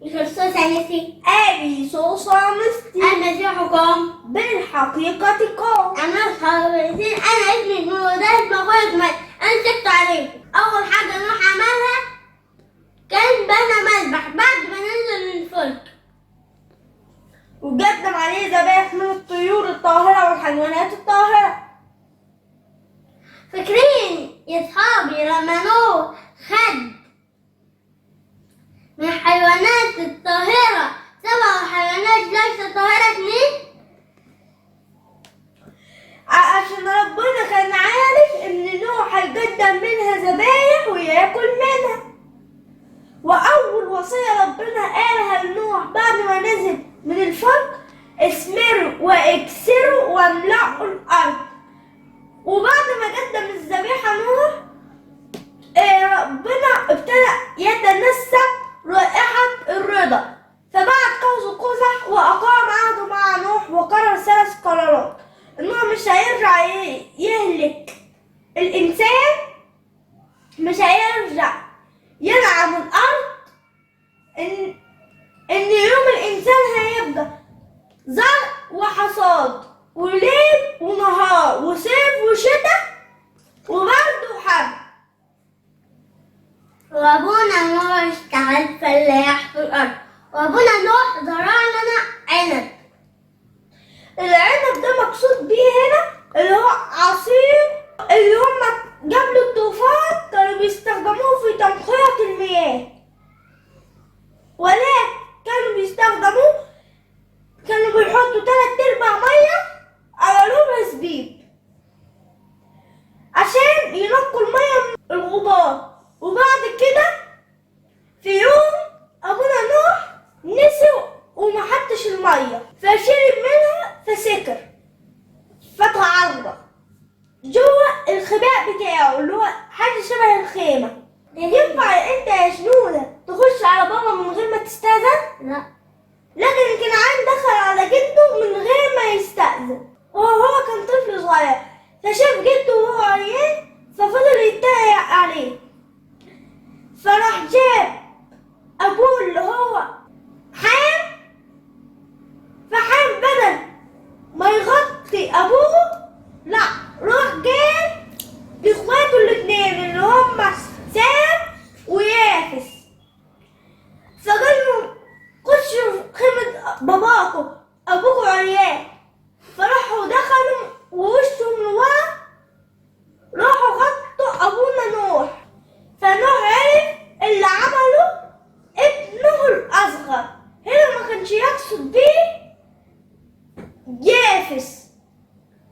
الخصوص نسي أبيسوس مستي المسيح قام بالحقيقة قام. أنا خالصين أنا اسمي نور ده اسمه أخويا إسماعيل. أنا سكت عليكم. أول حاجة نوح عملها كان بنى مذبح بعد ما ننزل من الفلك وقدم عليه ذبائح من الطيور الطاهرة والحيوانات الطاهرة. فاكرين يا صحابي لما نوح خد من الحيوانات الطاهرة 7 حيوانات ليست طاهرة 2؟ عشان ربنا كان عارف إن نوح هيقدم منها ذبايح وياكل منها. وأول وصية ربنا قالها لنوح بعد ما نزل من الفلك: اثمروا واكسروا واملأوا الأرض. وبعد ما قدم الذبيحة نوح ربنا ابتدأ يتنسم رائحة الرضا، فبعت قوس قزح وأقام عهده مع نوح وقرر 3 قرارات: إنه مش هيرجع يهلك الإنسان، مش هيرجع ينعم الأرض، إن يوم الإنسان هيبقى زرع وحصاد وليل ونهار وصيف وشتاء وبرد وحر. وأبونا نوح اشتغل فلاح في الأرض، وأبونا نوح زرع لنا عنب. العنب ده مقصود بيه هنا اللي هو عصير اللي هم قبل الطوفان كانوا بيستخدموه في تنقية المياه، ولكن كانوا بيحطوا 3/4 مية على ربع زبيب عشان ينقوا المية من الغبار. وبعد كده في يوم أبونا نوح نسي ومحطش المية فشرب منها فسكر فتعرض جوه الخباء بتاعه اللي هو حاجة شبه الخيمة. ينفع انت يا شنودة تخش على بابا من غير ما تستأذن؟ لا. لكن كنعان دخل على جده من غير ما يستأذن وهو كان طفل صغير، فشاف جده وهو عريان ففضل يتريق عليه، فراح جاب أبوه اللي هو حام، فحام بدل ما يغطي أبوه لا راح جاب لإخواته الاتنين اللي هما سام ويافس، فقال له خشوا خيمة باباكم أبوكم عريان. فراحوا دخلوا ووشهم لورا راحوا غطوا أبونا نوح، فنوح عرف اللي عمله ابنه الأصغر. هنا ما كانش يقصد بيه يافس،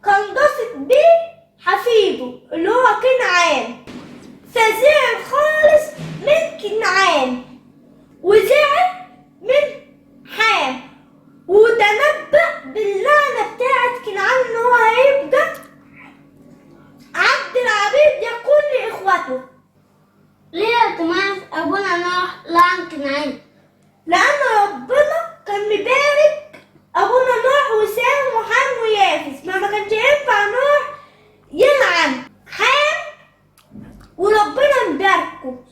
كان قصد بيه حفيده اللي هو كنعان، فزعل خالص من كنعان وزعل من حام وتنبأ باللعنة بتاعت كنعان ان هو هيبقى عبد العبيد يقول لإخوته. ليه يا توماس أبونا نوح لعن كنعان؟ لأن ربنا كان مبارك أبونا نوح وسام وحام ويافس، ما كانش ينفع نوح يلعن حام وربنا مباركه،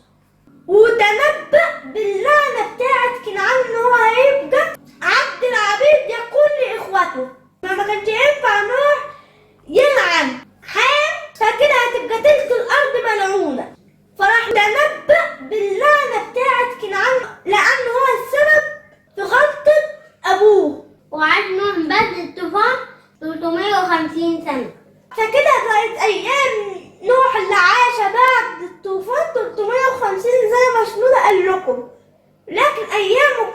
وتنبأ باللعنة بتاعت كنعان ان هو هيبقى عبد العبيد يقول لإخوته، ما كانش ينفع نوح يلعن حام فكده هتبقى تلك الأرض ملعونة. فراح تنبأ باللعنة بتاعت كنعان لأن هو السبب في غلطة أبوه. وعاش نوح بعد الطوفان 350 سنة. فكده بقت أيام نوح اللي عاش بعد الطوفان 350 زي ما شنودة قال لكم، لكن أيامه